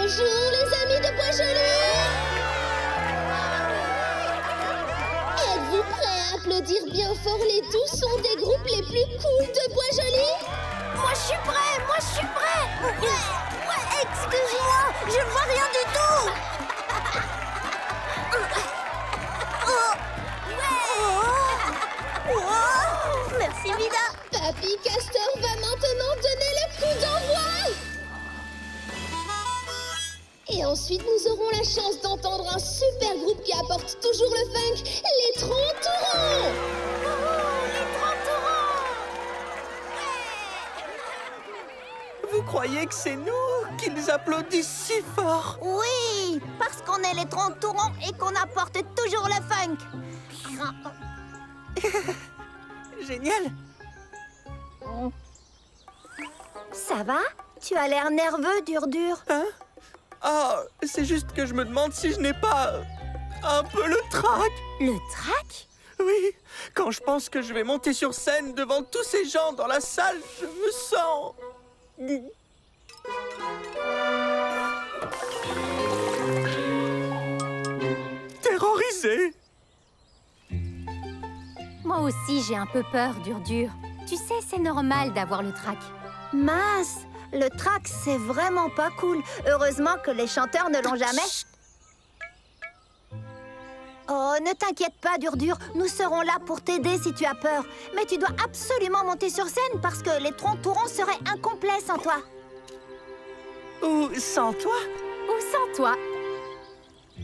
Bonjour les amis de Bois-Joli! Êtes-vous prêts à applaudir bien fort les 12 sons des groupes les plus cool de Bois-Joli? Moi je suis prêt, Ouais, excusez-moi, je ne vois rien du tout. Merci Vida. Papy Castor va maintenant donner le coup d'envoi! Et ensuite, nous aurons la chance d'entendre un super groupe qui apporte toujours le funk, les Trontourons! Les Trontourons! Vous croyez que c'est nous qu'ils applaudissent si fort? Oui, parce qu'on est les Trontourons et qu'on apporte toujours le funk. Génial! Ça va? Tu as l'air nerveux, Dur-Dur. Hein? Ah, c'est juste que je me demande si je n'ai pas un peu le trac. Le trac? Oui, quand je pense que je vais monter sur scène devant tous ces gens dans la salle, je me sens... terrorisé. Moi aussi, j'ai un peu peur, Dur-Dur. Tu sais, c'est normal d'avoir le trac. Mince, le trac, c'est vraiment pas cool. Heureusement que les chanteurs ne l'ont jamais. Oh, ne t'inquiète pas, Dur-Dur. Nous serons là pour t'aider si tu as peur. Mais tu dois absolument monter sur scène parce que les Trontourons seraient incomplets sans toi. Ou sans toi? Ou sans toi.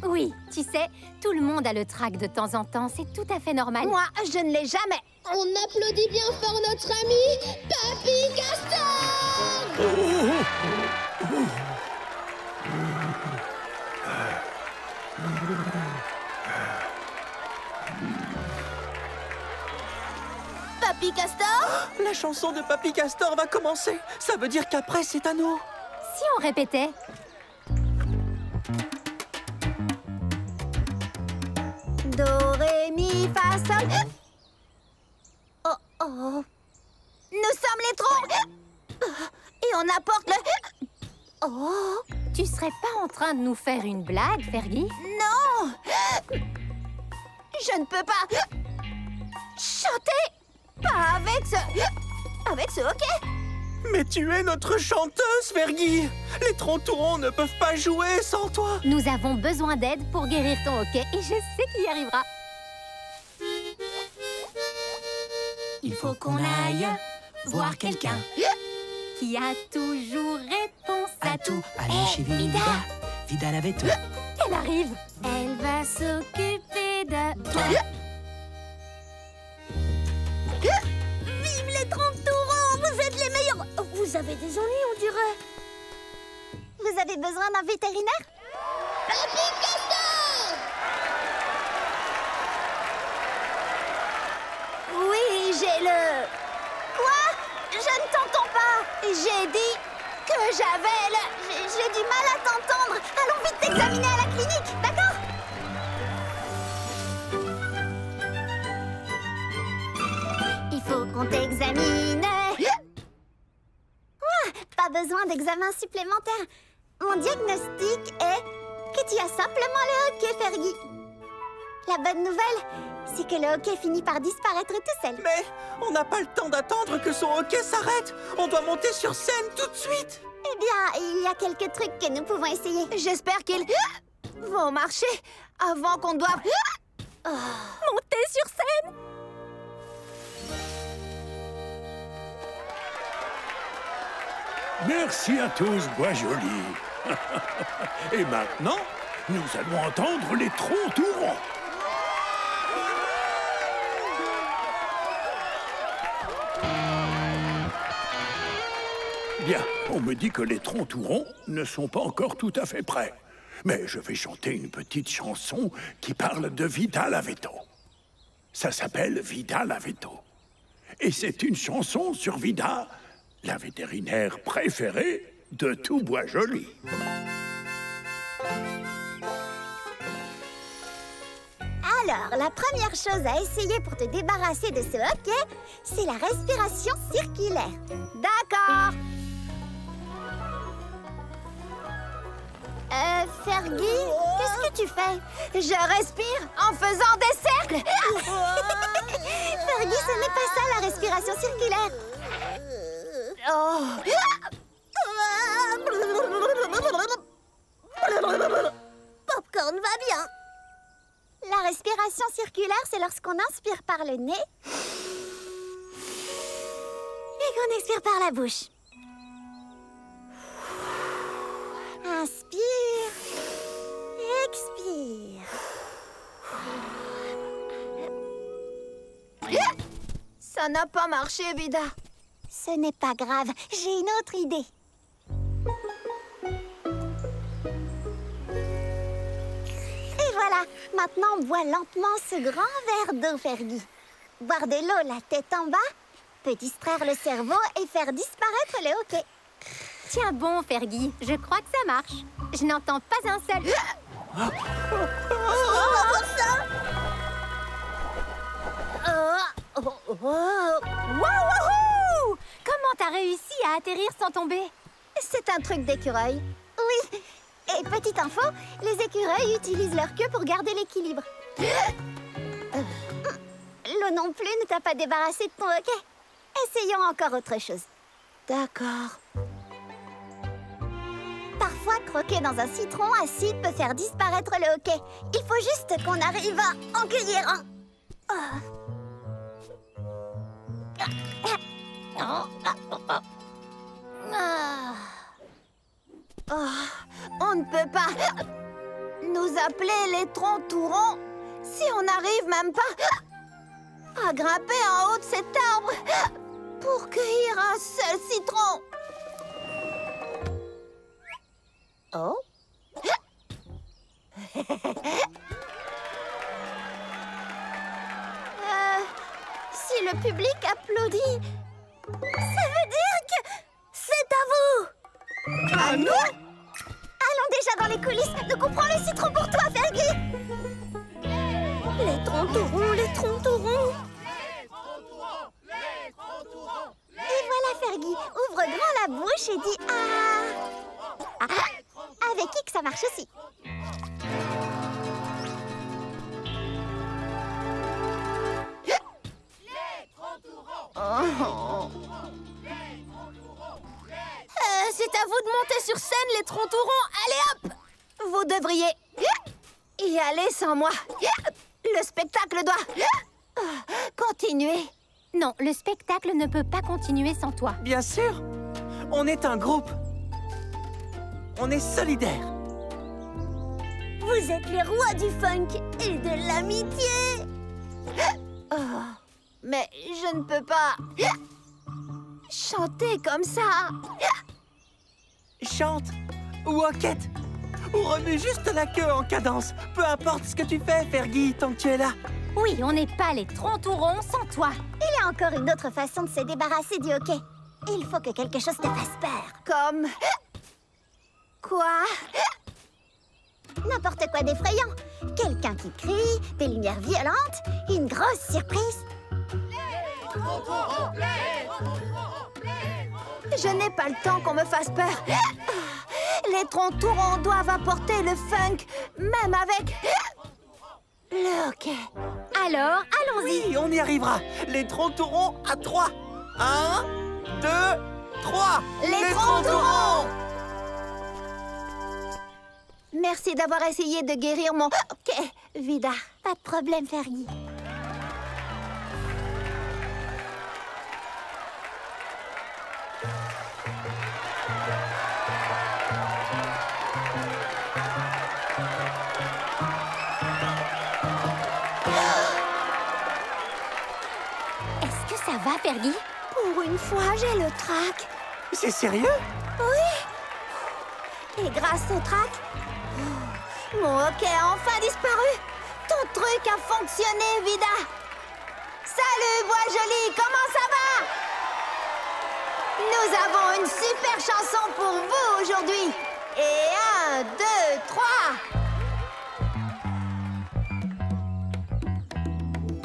Oui, tu sais, tout le monde a le trac de temps en temps. C'est tout à fait normal. Moi, je ne l'ai jamais. On applaudit bien fort notre ami Papy Castor! Papy Castor? La chanson de Papy Castor va commencer. Ça veut dire qu'après, c'est à nous. Si on répétait. Do, ré, mi, fa, sol. Oh, oh. Nous sommes les troncs. Et on apporte le... Oh. Tu serais pas en train de nous faire une blague, Fergie? Non. Je ne peux pas chanter. Pas avec ce... Avec ce hockey. Mais tu es notre chanteuse, Fergie. Les Trontourons ne peuvent pas jouer sans toi. Nous avons besoin d'aide pour guérir ton hockey et je sais qu'il y arrivera. Il faut qu'on aille voir quelqu'un Qui a toujours réponse à tout. Allez chez Vida. Vida la veto. Elle arrive. Elle va s'occuper de toi. Vive les Trontourons. Vous êtes les meilleurs. Vous avez des ennuis, on dirait. Vous avez besoin d'un vétérinaire? Papy Castor! Oui, j'ai le... Quoi? Je ne t'entends pas. J'ai dit que j'avais le... J'ai du mal à t'entendre. Allons vite t'examiner à la clinique, d'accord? Il faut qu'on t'examine. Pas besoin d'examen supplémentaire. Mon diagnostic est que tu as simplement le hockey, Fergie. La bonne nouvelle, c'est que le hockey finit par disparaître tout seul. Mais on n'a pas le temps d'attendre que son hockey s'arrête. On doit monter sur scène tout de suite. Eh bien, il y a quelques trucs que nous pouvons essayer. J'espère qu'ils vont marcher avant qu'on doive monter sur scène. Merci à tous, Bois-Joli. Et maintenant, nous allons entendre les Trontourons. Bien, on me dit que les Trontourons ne sont pas encore tout à fait prêts. Mais je vais chanter une petite chanson qui parle de Vida la veto. Ça s'appelle Vida la veto. Et c'est une chanson sur Vida, la vétérinaire préférée de tout Bois-Joli. Alors, la première chose à essayer pour te débarrasser de ce hockey, c'est la respiration circulaire. D'accord. Fergie, qu'est-ce que tu fais? Je respire en faisant des cercles. Fergie, ce n'est pas ça la respiration circulaire. Popcorn va bien. La respiration circulaire, c'est lorsqu'on inspire par le nez et qu'on expire par la bouche. Inspire, expire. Ça n'a pas marché, Vida. Ce n'est pas grave, j'ai une autre idée. Et voilà, maintenant bois lentement ce grand verre d'eau, Fergie. Boire de l'eau la tête en bas peut distraire le cerveau et faire disparaître le hoquet. Tiens bon, Fergie, je crois que ça marche. Je n'entends pas un seul... Wouhou! Comment t'as réussi à atterrir sans tomber? C'est un truc d'écureuil. Oui. Et petite info, les écureuils utilisent leur queue pour garder l'équilibre. L'eau non plus ne t'a pas débarrassé de ton hoquet. Essayons encore autre chose. D'accord. Parfois, croquer dans un citron acide peut faire disparaître le hoquet. Il faut juste qu'on arrive à en cueillir un. On ne peut pas nous appeler les troncs tout ronds si on n'arrive même pas à grimper en haut de cet arbre pour cueillir un seul citron. Oh. Si le public applaudit, ça veut dire que c'est à vous. À nous? Allons déjà dans les coulisses. Nous coupons les citrons pour toi, Fergie. Les troncs tout ronds, les troncs tout ronds. Et voilà, Fergie. Ouvre grand la bouche et dis ah. Avec X, ça marche aussi. C'est à vous de monter sur scène, les troncs tout ronds. Allez hop! Vous devriez y aller sans moi. Le spectacle doit continuer. Non, le spectacle ne peut pas continuer sans toi. Bien sûr. On est un groupe. On est solidaires. Vous êtes les rois du funk et de l'amitié. Mais je ne peux pas chanter comme ça. Chante ou hoquette ou remue juste la queue en cadence. Peu importe ce que tu fais, Fergie, tant que tu es là. Oui, on n'est pas les troncs tout ronds sans toi. Il y a encore une autre façon de se débarrasser du hoquet. Il faut que quelque chose te fasse peur. Comme... quoi? N'importe quoi d'effrayant. Quelqu'un qui crie, des lumières violentes, une grosse surprise. Je n'ai pas le temps qu'on me fasse peur. Les troncs tout ronds doivent apporter le funk, même avec le hoquet. Alors, allons-y. Oui, on y arrivera. Les troncs tout ronds à 3. 1, 2, 3. Les troncs tout ronds. Merci d'avoir essayé de guérir mon hoquet, Vida. Pas de problème, Fergie. Est-ce que ça va, Fergie? Pour une fois, j'ai le trac. C'est sérieux? Et grâce au trac, mon hoquet a enfin disparu. Ton truc a fonctionné, Vida. Salut, Bois Joli, comment ça va? Nous avons une super chanson pour vous aujourd'hui. Et 1, 2, 3.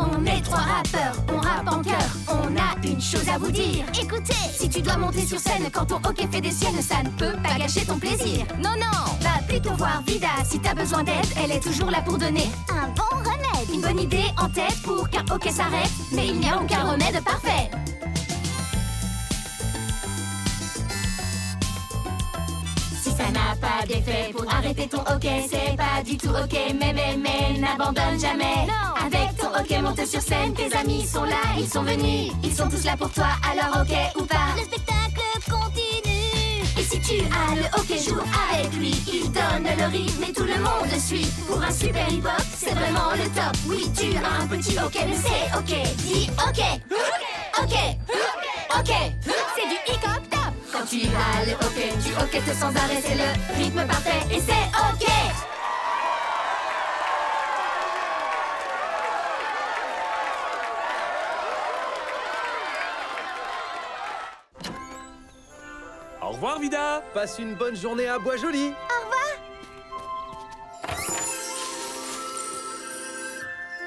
On est trois rappeurs, on rappe en chœur. On a une chose à vous dire. Écoutez, Si tu dois dois monter sur scène quand ton hockey fait des siennes. Ça ne peut pas gâcher ton plaisir. Non, non, va plutôt voir Vida. Si t'as besoin d'aide, elle est toujours là pour donner Un bon remède. une bonne idée en tête pour qu'un hockey s'arrête. Mais il n'y a aucun remède parfait. Si ça n'a pas d'effet pour arrêter ton hockey, c'est pas du tout ok. Mais, n'abandonne jamais. Non. Avec ton hockey, monte sur scène. Tes amis sont là, ils sont venus. Ils sont tous là pour toi, alors ok ou pas. Le spectacle continue. Et si tu as le hockey, joue avec lui. Il donne le rythme et tout le monde le suit. Pour un super hip-hop, c'est vraiment le top. Oui, tu as un petit hockey, mais c'est ok. Dis ok. Ok. Ok. C'est du hip-hop top. Quand tu as le hockey, tu hockey sans arrêt. C'est le rythme parfait et c'est ok. Au revoir, Vida. Passe une bonne journée à Bois-Joli.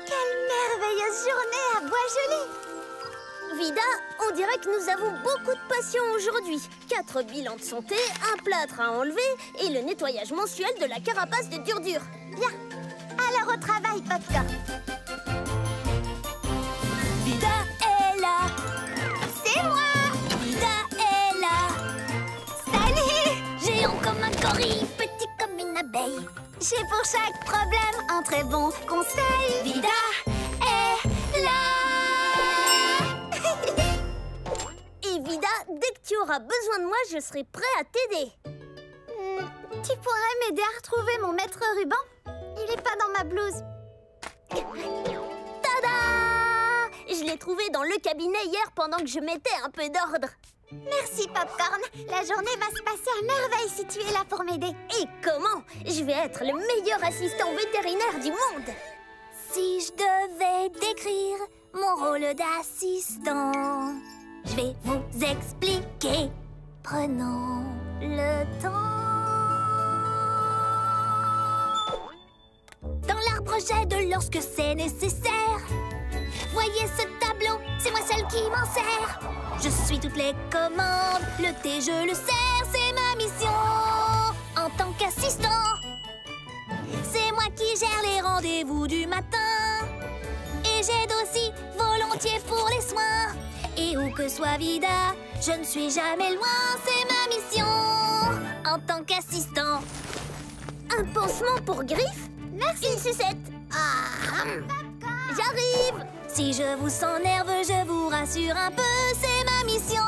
Quelle merveilleuse journée à Bois-Joli. Vida, on dirait que nous avons beaucoup de passion aujourd'hui. 4 bilans de santé, un plâtre à enlever et le nettoyage mensuel de la carapace de Dur-Dur. Bien. Alors au travail, Popcorn. Vida est là, C'est moi. Vida est là. Salut. Géant comme un gorille, petit comme une abeille. J'ai pour chaque problème un très bon conseil. Vida est là. Et Vida, dès que tu auras besoin de moi, je serai prêt à t'aider. Tu pourrais m'aider à retrouver mon maître ruban? Il est pas dans ma blouse. Tada! Je l'ai trouvé dans le cabinet hier pendant que je mettais un peu d'ordre. Merci, Popcorn. La journée va se passer à merveille si tu es là pour m'aider. Et comment? Je vais être le meilleur assistant vétérinaire du monde. Si je devais décrire mon rôle d'assistant, je vais vous expliquer. Prenons le temps. Dans l'arbre j'aide lorsque c'est nécessaire. Voyez ce tableau, c'est moi seule qui m'en sers. Je suis toutes les commandes, le thé je le sers, c'est ma mission en tant qu'assistant. C'est moi qui gère les rendez-vous du matin. Et j'aide aussi volontiers pour les soins. Et où que soit Vida, je ne suis jamais loin, c'est ma mission en tant qu'assistant. Un pansement pour Griff? Merci. Une sucette. Ah. J'arrive. Si je vous sens nerveux, je vous rassure un peu, c'est ma mission.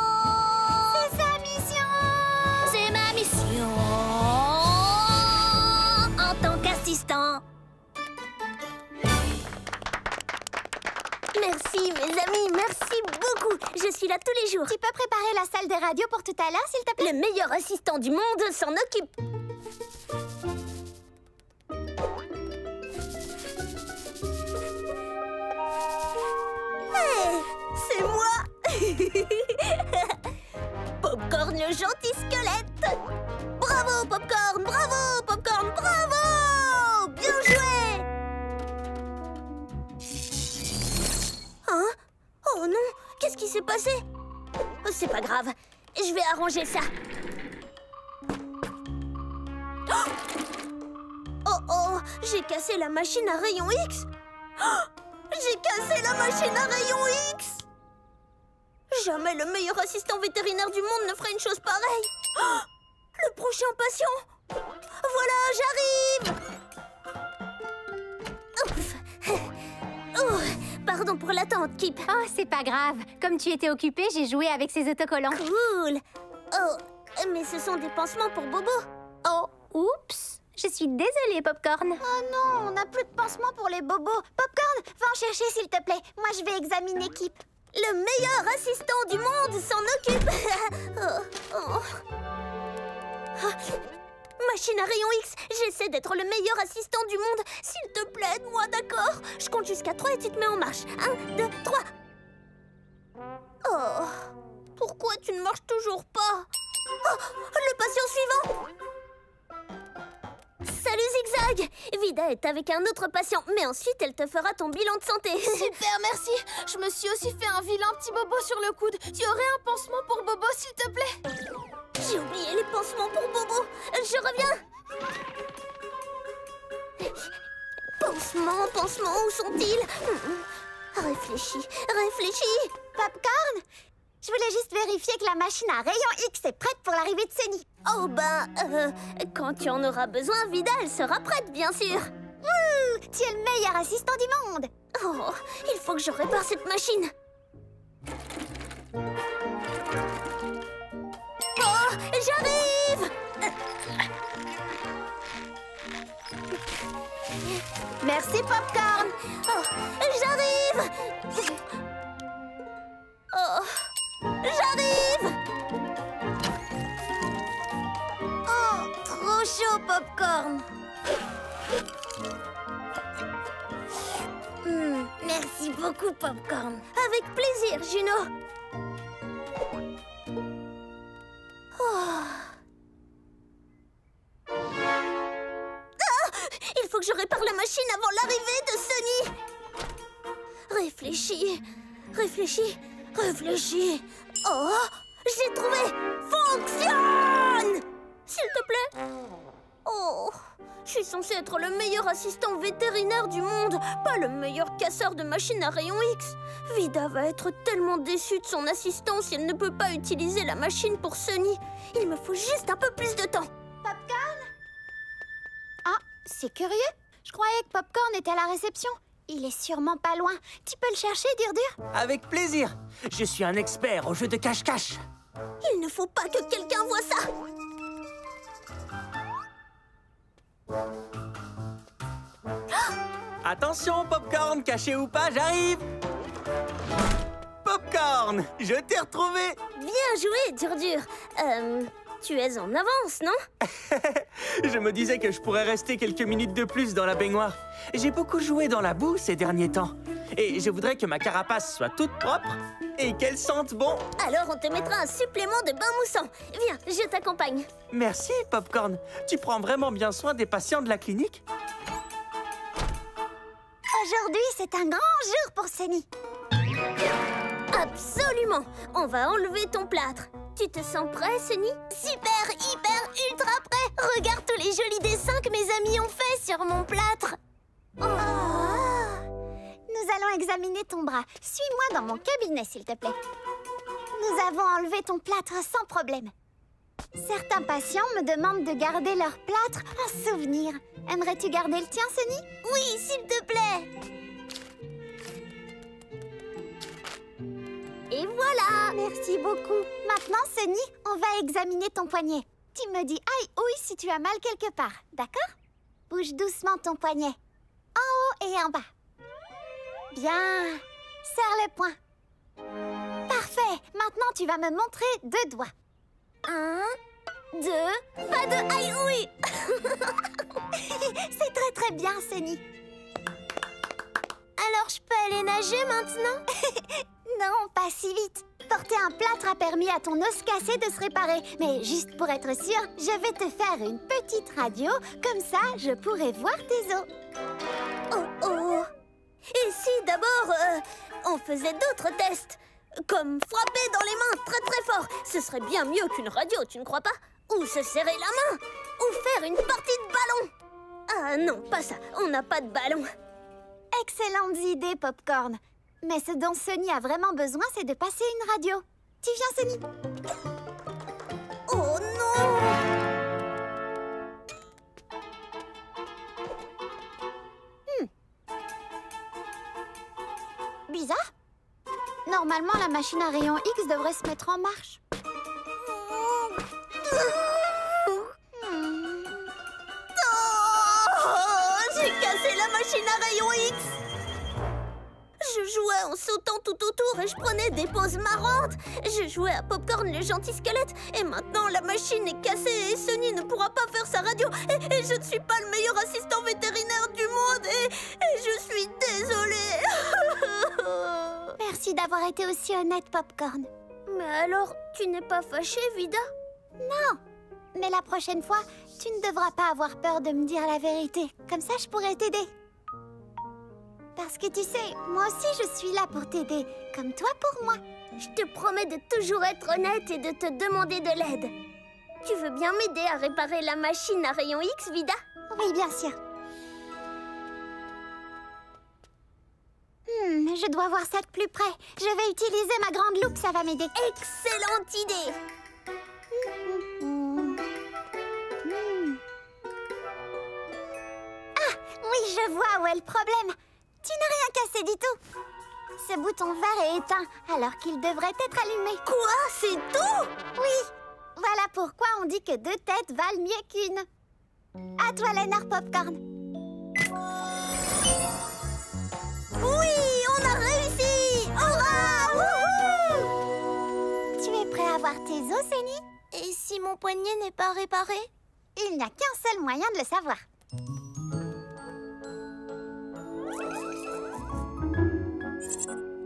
C'est sa mission. C'est ma mission en tant qu'assistant. Merci mes amis, merci beaucoup. Je suis là tous les jours. Tu peux préparer la salle des radios pour tout à l'heure, s'il te plaît? Le meilleur assistant du monde s'en occupe. Hey, c'est moi. Popcorn le gentil squelette. Bravo Popcorn, bravo Popcorn, bravo. Bien joué. Hein? Oh non, qu'est-ce qui s'est passé? Oh, c'est pas grave, je vais arranger ça. Oh oh, j'ai cassé la machine à rayon X. Oh, j'ai cassé la machine à rayon X. Jamais le meilleur assistant vétérinaire du monde ne ferait une chose pareille. Oh, le prochain patient. Voilà, j'arrive. Ouf. Oh, pardon pour l'attente, Kip. Oh, c'est pas grave. Comme tu étais occupée, j'ai joué avec ces autocollants. Cool. Oh, mais ce sont des pansements pour Bobo. Oh, oups. Je suis désolée, Popcorn. Oh non, on n'a plus de pansement pour les bobos. Popcorn, va en chercher, s'il te plaît. Moi, je vais examiner Kip. Le meilleur assistant du monde s'en occupe. Oh, oh. Machine à rayon X, j'essaie d'être le meilleur assistant du monde. S'il te plaît, aide-moi, d'accord? Je compte jusqu'à 3 et tu te mets en marche. 1, 2, 3. Oh, pourquoi tu ne marches toujours pas? Oh, le patient suivant. Salut Zigzag! Vida est avec un autre patient, mais ensuite elle te fera ton bilan de santé. Super, merci. Je me suis aussi fait un vilain petit bobo sur le coude. Tu aurais un pansement pour Bobo, s'il te plaît? J'ai oublié les pansements pour Bobo. Je reviens. Pansements, où sont-ils? Réfléchis. Popcorn, je voulais juste vérifier que la machine à rayon X est prête pour l'arrivée de Sunny. Oh quand tu en auras besoin, Vida, elle sera prête, bien sûr. Wouh, tu es le meilleur assistant du monde. Oh, il faut que je répare cette machine. Oh, j'arrive! Merci, Popcorn. Oh, j'arrive! Oh, j'arrive! Oh, trop chaud, Popcorn. Merci beaucoup, Popcorn. Avec plaisir, Juno. Il faut que je répare la machine avant l'arrivée de Sunny. Réfléchis. Oh, j'ai trouvé. Fonctionne! S'il te plaît. Oh, je suis censée être le meilleur assistant vétérinaire du monde, pas le meilleur casseur de machines à rayon X. Vida va être tellement déçue de son assistant si elle ne peut pas utiliser la machine pour Sunny. Il me faut juste un peu plus de temps. Popcorn? Ah, c'est curieux. Je croyais que Popcorn était à la réception. Il est sûrement pas loin. Tu peux le chercher, Dur-Dur? Avec plaisir. Je suis un expert au jeu de cache-cache. Il ne faut pas que quelqu'un voie ça. Attention, Popcorn, caché ou pas, j'arrive. Popcorn, je t'ai retrouvé. Bien joué, Dur-Dur. Tu es en avance, non? Je me disais que je pourrais rester quelques minutes de plus dans la baignoire. J'ai beaucoup joué dans la boue ces derniers temps. Et je voudrais que ma carapace soit toute propre et qu'elle sente bon. Alors on te mettra un supplément de bain moussant. Viens, je t'accompagne. Merci, Popcorn. Tu prends vraiment bien soin des patients de la clinique? Aujourd'hui, c'est un grand jour pour Sunny. Absolument. On va enlever ton plâtre. Tu te sens prêt, Sunny? Super, hyper, ultra prêt. Regarde tous les jolis dessins que mes amis ont faits sur mon plâtre. Oh. Nous allons examiner ton bras. Suis-moi dans mon cabinet, s'il te plaît. Nous avons enlevé ton plâtre sans problème. Certains patients me demandent de garder leur plâtre en souvenir. Aimerais-tu garder le tien, Sunny? Oui, s'il te plaît. Et voilà! Merci beaucoup. Maintenant, Sunny, on va examiner ton poignet. Tu me dis aïe ouïe si tu as mal quelque part, d'accord? Bouge doucement ton poignet. En haut et en bas. Bien. Serre le poing. Parfait. Maintenant, tu vas me montrer 2 doigts. 1, 2, pas de aïe ouïe. C'est très très bien, Sunny. Alors, je peux aller nager maintenant? Non, pas si vite. Porter un plâtre a permis à ton os cassé de se réparer. Mais juste pour être sûr, je vais te faire une petite radio. Comme ça, je pourrai voir tes os. Oh. Et si d'abord, on faisait d'autres tests? Comme frapper dans les mains très très fort. Ce serait bien mieux qu'une radio, tu ne crois pas? Ou se serrer la main. Ou faire une partie de ballon. Ah non, pas ça. On n'a pas de ballon. Excellentes idées, Popcorn. Mais ce dont Sunny a vraiment besoin, c'est de passer une radio. Tu viens, Sunny? Oh non! Bizarre. Normalement, la machine à rayon X devrait se mettre en marche. J'ai cassé la machine à rayon X! Je jouais en sautant tout autour et je prenais des poses marrantes. Je jouais à Popcorn le gentil squelette. Et maintenant, la machine est cassée et Sunny ne pourra pas faire sa radio. Et je ne suis pas le meilleur assistant vétérinaire du monde. Et je suis désolée. Merci d'avoir été aussi honnête, Popcorn. Mais alors, tu n'es pas fâchée, Vida? Non. Mais la prochaine fois, Tu ne devras pas avoir peur de me dire la vérité. Comme ça, je pourrais t'aider. Parce que tu sais, moi aussi, je suis là pour t'aider. Comme toi pour moi. Je te promets de toujours être honnête et de te demander de l'aide. Tu veux bien m'aider à réparer la machine à rayon X, Vida? Oui, bien sûr. Je dois voir ça de plus près. Je vais utiliser ma grande loupe, ça va m'aider. Excellente idée! Ah, oui, je vois où est le problème. Tu n'as rien cassé du tout. Ce bouton vert est éteint, alors qu'il devrait être allumé. Quoi? C'est tout? Oui. Voilà pourquoi on dit que 2 têtes valent mieux qu'une. À toi, Léonard Popcorn. Oui, on a réussi! Hurrah! Wouhou! Tu es prêt à voir tes os, Sunny? Et si mon poignet n'est pas réparé? Il n'y a qu'un seul moyen de le savoir.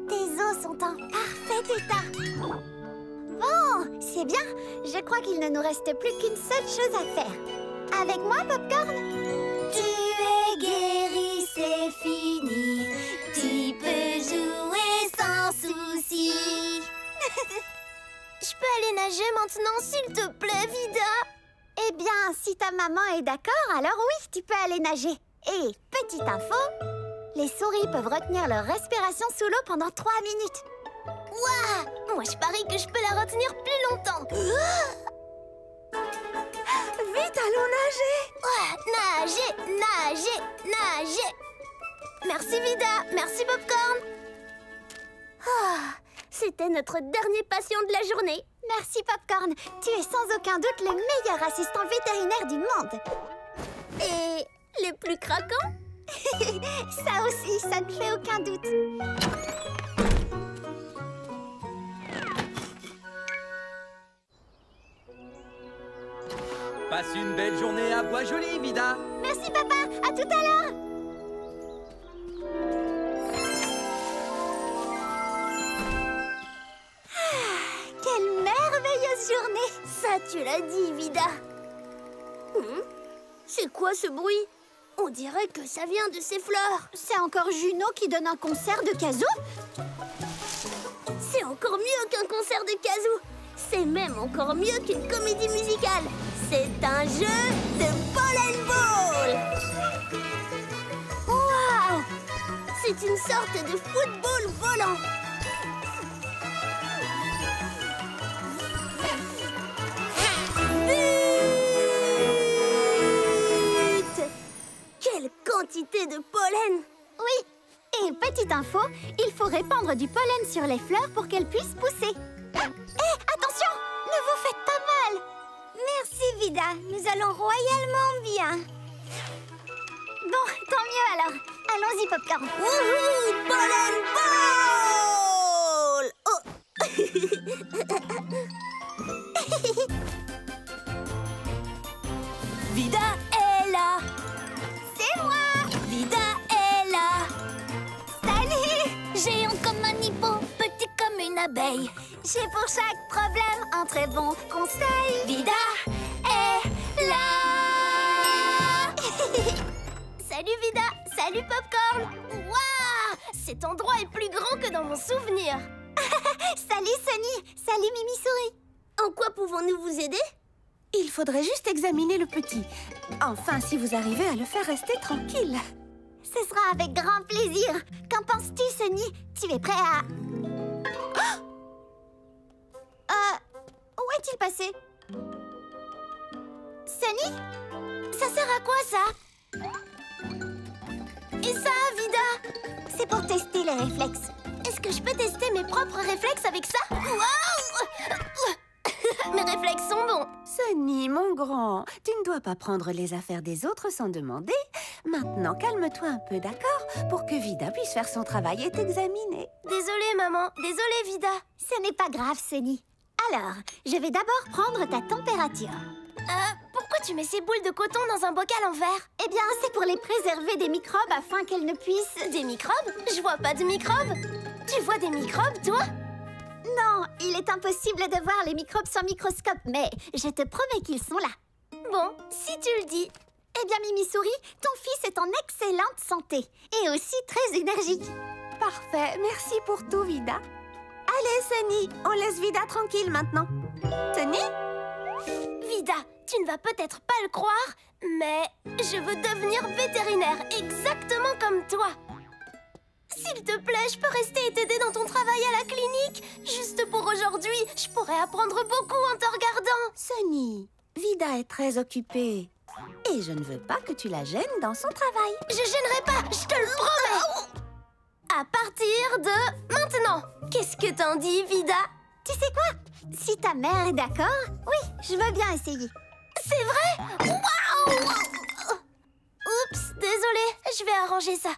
Tes os sont en parfait état. Bon, c'est bien. Je crois qu'il ne nous reste plus qu'une seule chose à faire. Avec moi, Popcorn? Tu es guéri, c'est fini. Tu peux jouer sans souci. Je peux aller nager maintenant, s'il te plaît, Vida? Eh bien, si ta maman est d'accord, alors oui, tu peux aller nager. Et, petite info, les souris peuvent retenir leur respiration sous l'eau pendant 3 minutes. Ouah! Moi, je parie que je peux la retenir plus longtemps. Vite, allons nager! Ouah, nager, nager, nager! Merci, Vida. Merci, Popcorn. Ah, c'était notre dernier patient de la journée. Merci, Popcorn. Tu es sans aucun doute le meilleur assistant vétérinaire du monde. Et le plus craquant? Ça aussi, ça ne fait aucun doute. Passe une belle journée à Bois-Joli, Vida. Merci, papa. À tout à l'heure. Quelle merveilleuse journée! Ça, tu l'as dit, Vida. C'est quoi ce bruit? On dirait que ça vient de ces fleurs. C'est encore Juno qui donne un concert de kazoo? C'est encore mieux qu'un concert de kazoo. C'est même encore mieux qu'une comédie musicale. C'est un jeu de pollen ball. Waouh! C'est une sorte de football volant. Quelle quantité de pollen! Oui. Et petite info, il faut répandre du pollen sur les fleurs pour qu'elles puissent pousser. Hé, attention! Ne vous faites pas mal! Merci, Vida. Nous allons royalement bien. Bon, tant mieux alors. Allons-y, Popcorn. Wouhou! Pollen ball! Oh! Vida est là! C'est moi! Vida est là! Salut! Géant comme un hippo, petit comme une abeille. J'ai pour chaque problème un très bon conseil. Vida est là! Salut, Vida. Salut, Popcorn. Waouh! Cet endroit est plus grand que dans mon souvenir. Salut, Sunny. Salut, Mimi Souris. En quoi pouvons-nous vous aider? Il faudrait juste examiner le petit. Enfin, si vous arrivez à le faire rester tranquille. Ce sera avec grand plaisir. Qu'en penses-tu, Sunny? Tu es prêt à... où est-il passé? Sunny? Ça sert à quoi, ça? Et ça, Vida? C'est pour tester les réflexes. Est-ce que je peux tester mes propres réflexes avec ça? Waouh! Mes réflexes sont bons. Sunny, mon grand, tu ne dois pas prendre les affaires des autres sans demander. Maintenant, calme-toi un peu, d'accord? Pour que Vida puisse faire son travail et t'examiner. Désolée, maman. Désolée, Vida. Ce n'est pas grave, Sunny. Alors, je vais d'abord prendre ta température. Pourquoi tu mets ces boules de coton dans un bocal en verre? Eh bien, c'est pour les préserver des microbes afin qu'elles ne puissent... Des microbes? Je vois pas de microbes. Tu vois des microbes, toi? Non, il est impossible de voir les microbes sans microscope, mais je te promets qu'ils sont là. Bon, si tu le dis. Eh bien, Mimi Souris, ton fils est en excellente santé et aussi très énergique. Parfait, merci pour tout, Vida. Allez, Sunny, on laisse Vida tranquille maintenant. Sunny? Vida, tu ne vas peut-être pas le croire, mais je veux devenir vétérinaire, exactement comme toi. S'il te plaît, je peux rester et t'aider dans ton travail à la clinique. Juste pour aujourd'hui, je pourrais apprendre beaucoup en te regardant. Sunny, Vida est très occupée. Et je ne veux pas que tu la gênes dans son travail. Je gênerai pas, je te le promets. À partir de maintenant. Qu'est-ce que t'en dis, Vida? Tu sais quoi? Si ta mère est d'accord, oui, je veux bien essayer. C'est vrai? Waouh! Oups, désolée, je vais arranger ça.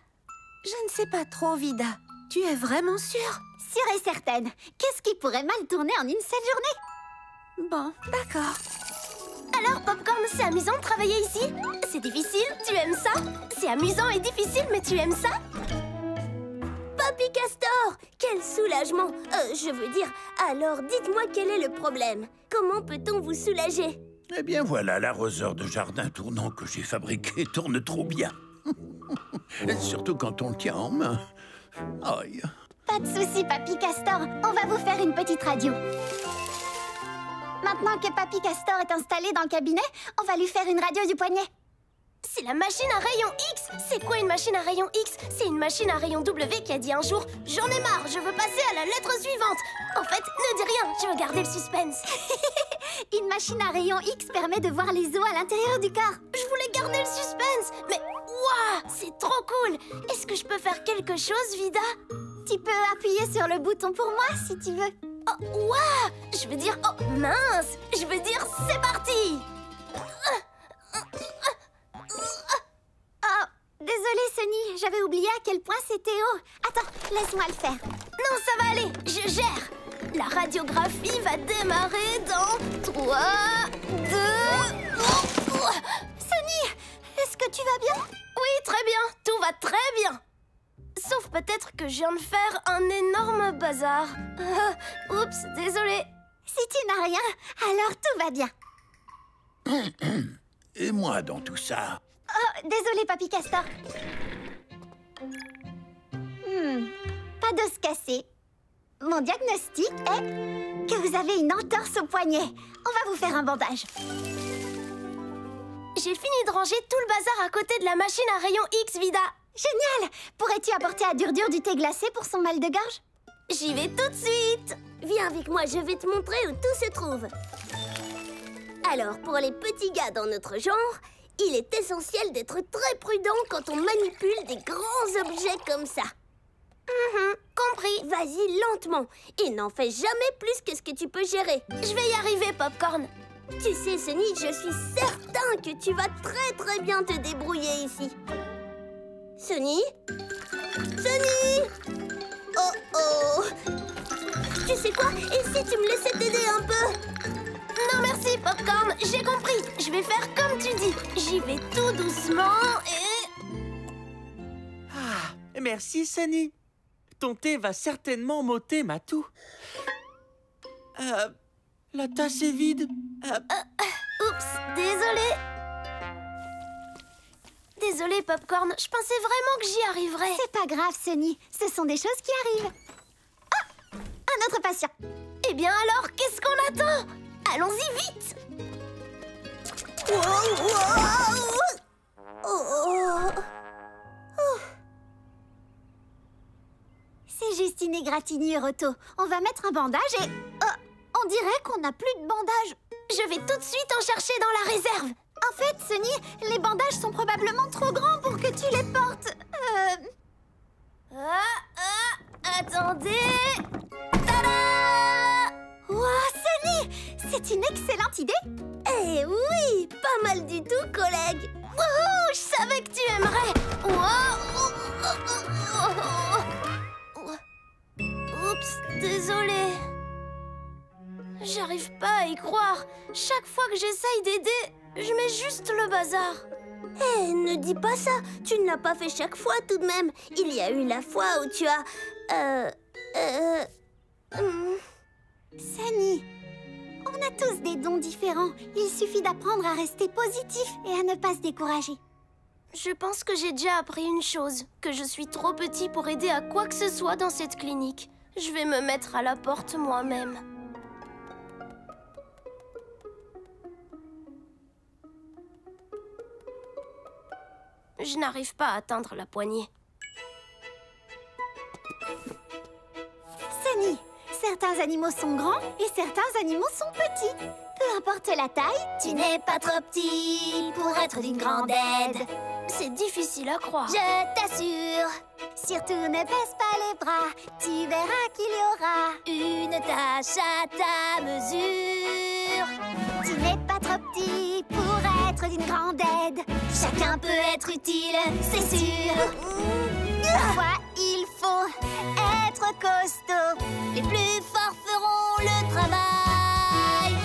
Je ne sais pas trop, Vida. Tu es vraiment sûre? Sûre et certaine. Qu'est-ce qui pourrait mal tourner en une seule journée? Bon, d'accord. Alors, Popcorn, c'est amusant de travailler ici? C'est difficile? Tu aimes ça? C'est amusant et difficile, mais tu aimes ça? Papy Castor! Quel soulagement! Je veux dire, alors dites-moi quel est le problème? Comment peut-on vous soulager? Eh bien voilà, l'arroseur de jardin tournant que j'ai fabriqué tourne trop bien. Surtout quand on le tient en main. Aïe. Pas de souci, Papy Castor. On va vous faire une petite radio. Maintenant que Papy Castor est installé dans le cabinet, on va lui faire une radio du poignet. C'est la machine à rayon X. C'est quoi une machine à rayon X? C'est une machine à rayon W qui a dit un jour « J'en ai marre, je veux passer à la lettre suivante ». En fait, ne dis rien, je veux garder le suspense. Une machine à rayon X permet de voir les os à l'intérieur du corps. Je voulais garder le suspense, mais waouh, c'est trop cool. Est-ce que je peux faire quelque chose, Vida? Tu peux appuyer sur le bouton pour moi, si tu veux. Oh, waouh! Je veux dire, oh, mince! Je veux dire, c'est parti! Oh, désolée, Sunny, j'avais oublié à quel point c'était haut. Attends, laisse-moi le faire. Non, ça va aller, je gère. La radiographie va démarrer dans 3, 2... Sunny, est-ce que tu vas bien? Oui, très bien, tout va très bien. Sauf peut-être que je viens de faire un énorme bazar. Oups, désolée. Si tu n'as rien, alors tout va bien. Et moi dans tout ça? Oh, désolé, Papy Castor. Pas d'os cassé. Mon diagnostic est que vous avez une entorse au poignet. On va vous faire un bandage. J'ai fini de ranger tout le bazar à côté de la machine à rayon X, Vida. Génial! Pourrais-tu apporter à Dur du thé glacé pour son mal de gorge? J'y vais tout de suite. Viens avec moi, je vais te montrer où tout se trouve. Alors, pour les petits gars dans notre genre, il est essentiel d'être très prudent quand on manipule des grands objets comme ça. Compris. Vas-y lentement et n'en fais jamais plus que ce que tu peux gérer. Je vais y arriver, Popcorn. Tu sais, Sunny, je suis certain que tu vas très bien te débrouiller ici. Sunny? Sunny? Oh oh! Tu sais quoi? Et si tu me laissais t'aider un peu? Non merci, Popcorn, j'ai compris. Je vais faire comme tu dis. J'y vais tout doucement et... Ah, merci, Sunny. Ton thé va certainement m'ôter ma toux. La tasse est vide. Oups, désolée. Désolée, Popcorn, je pensais vraiment que j'y arriverais. C'est pas grave, Sunny. Ce sont des choses qui arrivent. Ah! Un autre patient. Eh bien alors, qu'est-ce qu'on attend? Allons-y vite. C'est juste une égratignure, Otto. On va mettre un bandage et... on dirait qu'on n'a plus de bandage. Je vais tout de suite en chercher dans la réserve. En fait, Sunny, les bandages sont probablement trop grands pour que tu les portes. Attendez. Tada! Wow, Sunny, c'est une excellente idée. Eh oui, pas mal du tout, collègue. Wouhou, je savais que tu aimerais. Oups, désolée. J'arrive pas à y croire. Chaque fois que j'essaye d'aider, je mets juste le bazar. Eh, ne dis pas ça. Tu ne l'as pas fait chaque fois tout de même. Il y a eu la fois où tu as... Sunny, On a tous des dons différents. Il suffit d'apprendre à rester positif et à ne pas se décourager. Je pense que j'ai déjà appris une chose, que je suis trop petit pour aider à quoi que ce soit dans cette clinique. Je vais me mettre à la porte moi-même. Je n'arrive pas à atteindre la poignée. Sunny, certains animaux sont grands et certains animaux sont petits. Peu importe la taille, Tu n'es pas trop petit pour être d'une grande aide. C'est difficile à croire. Je t'assure, surtout ne baisse pas les bras. Tu verras qu'il y aura une tâche à ta mesure. Tu n'es pas trop petit pour être d'une grande aide. Chacun peut être utile, c'est sûr. Parfois, il faut être costaud. Les plus forts feront le travail.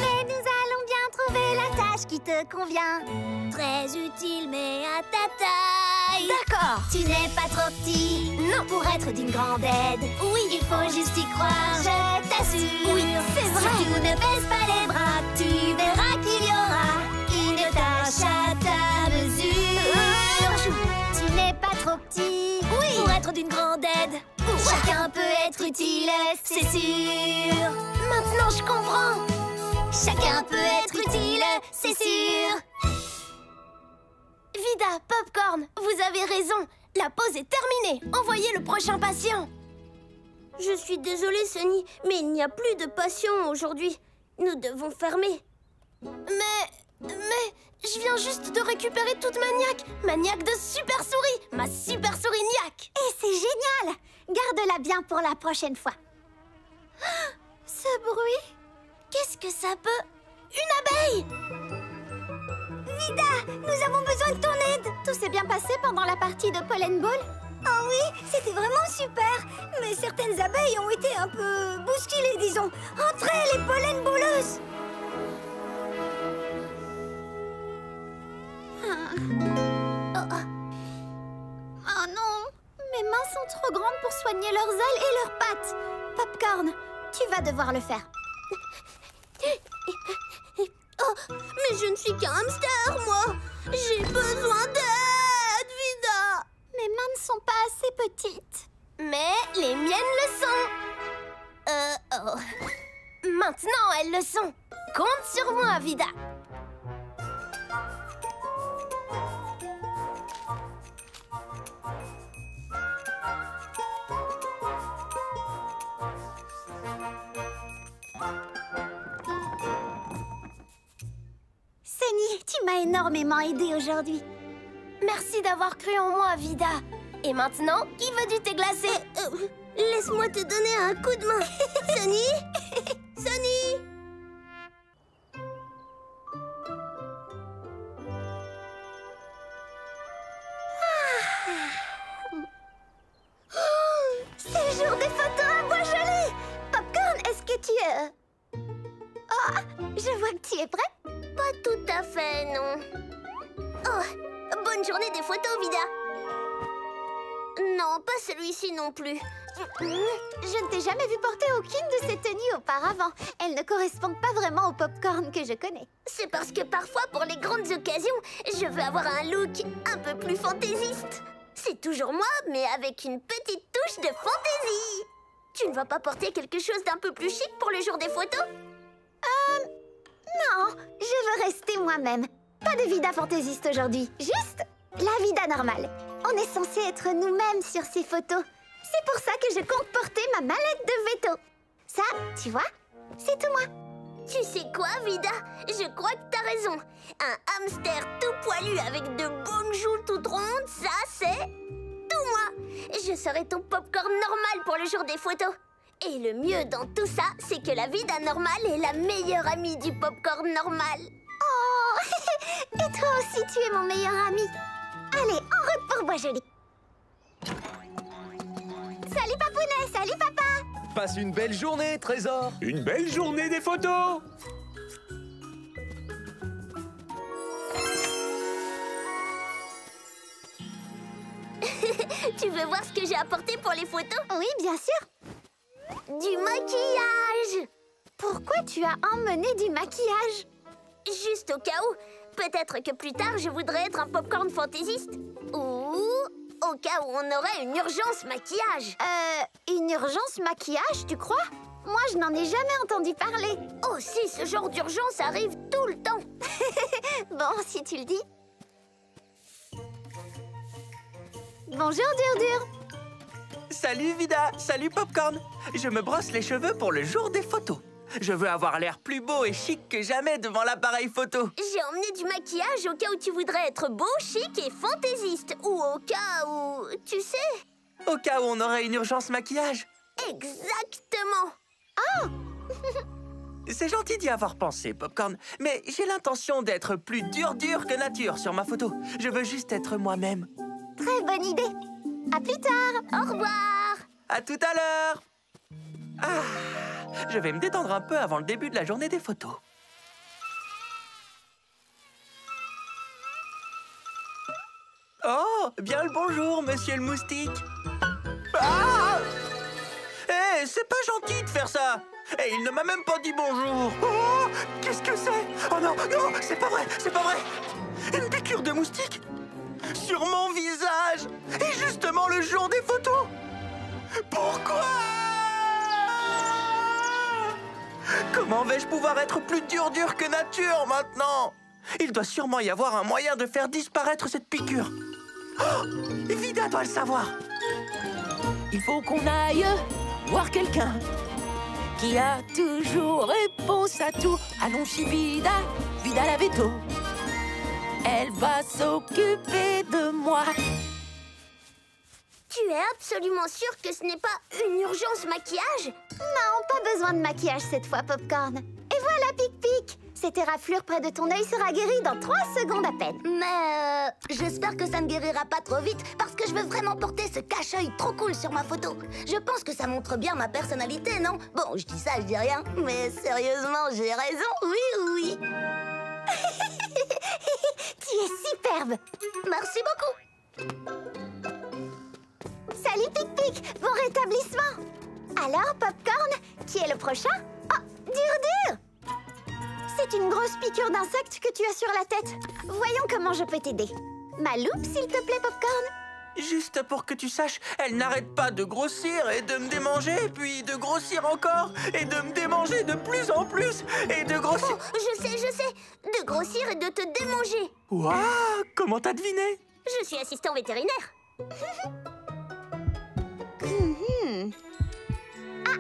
Mais nous allons bien trouver la tâche qui te convient. Très utile, mais à ta taille. D'accord. Tu n'es pas trop petit, non, pour être d'une grande aide. Oui, il faut juste y croire, je t'assure. Oui, c'est vrai. Surtout ne baisse pas les bras, tu verras qu'il y aura une tâche à ta mesure. Tu n'es pas trop petit. Oui, pour être d'une grande aide. Chacun peut être utile, c'est sûr. Maintenant, je comprends. Chacun peut être utile, c'est sûr. Vida, Popcorn, vous avez raison. La pause est terminée. Envoyez le prochain patient. Je suis désolée, Sunny, mais il n'y a plus de patients aujourd'hui. Nous devons fermer. Mais je viens juste de récupérer toute ma niaque. Ma niaque de super souris. Ma super souris niaque. Et c'est génial. Garde-la bien pour la prochaine fois. Ce bruit, Qu'est-ce que ça peut... Une abeille! Vida, nous avons besoin de ton aide. Tout s'est bien passé pendant la partie de Pollen Ball? Oh oui, c'était vraiment super. Mais certaines abeilles ont été un peu bousculées, disons. Entrez, les pollen balleuses. Oh non, mes mains sont trop grandes pour soigner leurs ailes et leurs pattes. Popcorn, tu vas devoir le faire. Oh, mais je ne suis qu'un hamster, moi. J'ai besoin d'aide, Vida. Mes mains ne sont pas assez petites. Mais les miennes le sont. Maintenant, elles le sont. Compte sur moi, Vida. Sunny, tu m'as énormément aidé aujourd'hui. Merci d'avoir cru en moi, Vida. Et maintenant, qui veut du thé glacé? Laisse-moi te donner un coup de main. Sunny? Sunny? C'est le jour des photos à Bois-Joli. Popcorn, est-ce que tu es... Oh, je vois que tu es prêt. Pas tout à fait, non. Oh, bonne journée des photos, Vida. Non, pas celui-ci non plus. Je ne t'ai jamais vu porter aucune de ces tenues auparavant. Elles ne correspondent pas vraiment au popcorn que je connais. C'est parce que parfois, pour les grandes occasions, je veux avoir un look un peu plus fantaisiste. C'est toujours moi, mais avec une petite touche de fantaisie. Tu ne vas pas porter quelque chose d'un peu plus chic pour le jour des photos? Non, je veux rester moi-même. Pas de Vida fantaisiste aujourd'hui, juste la Vida normale. On est censé être nous-mêmes sur ces photos. C'est pour ça que je compte porter ma mallette de veto. Ça, tu vois, c'est tout moi. Tu sais quoi, Vida? Je crois que t'as raison. Un hamster tout poilu avec de bonnes joues toutes rondes, ça, c'est tout moi. Je serai ton popcorn normal pour le jour des photos. Et le mieux dans tout ça, c'est que la Vida normale est la meilleure amie du popcorn normal. Oh, et toi aussi, tu es mon meilleur ami. Allez, en route pour Bois-Joli. Salut Papounet, salut papa. Passe une belle journée, Trésor. Une belle journée des photos. Tu veux voir ce que j'ai apporté pour les photos? Oui, bien sûr. Du maquillage. Pourquoi tu as emmené du maquillage? Juste au cas où. Peut-être que plus tard, je voudrais être un popcorn fantaisiste. Ou au cas où on aurait une urgence maquillage. Une urgence maquillage, tu crois? Moi, je n'en ai jamais entendu parler. Oh si, ce genre d'urgence arrive tout le temps. Bon, si tu le dis. Bonjour, Dur-Dur. Salut Vida, salut Popcorn. Je me brosse les cheveux pour le jour des photos. Je veux avoir l'air plus beau et chic que jamais devant l'appareil photo. J'ai emmené du maquillage au cas où tu voudrais être beau, chic et fantaisiste. Ou au cas où... tu sais... Au cas où on aurait une urgence maquillage. Exactement. Oh. C'est gentil d'y avoir pensé, Popcorn. Mais j'ai l'intention d'être plus dur que nature sur ma photo. Je veux juste être moi-même. Très bonne idée. À plus tard. Au revoir. À tout à l'heure. Ah, je vais me détendre un peu avant le début de la journée des photos. Oh, bien le bonjour, monsieur le moustique. Ah! Hé, c'est pas gentil de faire ça. Et il ne m'a même pas dit bonjour. Oh, qu'est-ce que c'est? Oh non, non, c'est pas vrai, c'est pas vrai. Une piqûre de moustique sur mon visage. Et justement le jour des photos. Pourquoi? Comment vais-je pouvoir être plus dur que nature maintenant? Il doit sûrement y avoir un moyen de faire disparaître cette piqûre. Oh, Vida doit le savoir. Il faut qu'on aille voir quelqu'un qui a toujours réponse à tout. Allons chez Vida, Vida la veto. Elle va s'occuper de moi. Tu es absolument sûr que ce n'est pas une urgence maquillage? Non, pas besoin de maquillage cette fois, Popcorn. Et voilà, Pic-Pic. Cette éraflure près de ton œil sera guérie dans 3 secondes à peine. Mais j'espère que ça ne guérira pas trop vite parce que je veux vraiment porter ce cache-œil trop cool sur ma photo. Je pense que ça montre bien ma personnalité, non? Bon, je dis ça, je dis rien. Mais sérieusement, j'ai raison, oui. Tu es superbe. Merci beaucoup. Salut, Pic-Pic. Bon rétablissement. Alors, Popcorn, qui est le prochain? Oh, Dur-Dur. C'est une grosse piqûre d'insecte que tu as sur la tête. Voyons comment je peux t'aider. Ma loupe, s'il te plaît, Popcorn. Juste pour que tu saches, elle n'arrête pas de grossir et de me démanger, puis de grossir encore, et de me démanger de plus en plus, et de grossir... Oh, je sais. De grossir et de te démanger. Waouh, comment t'as deviné? Je suis assistant vétérinaire. Ah,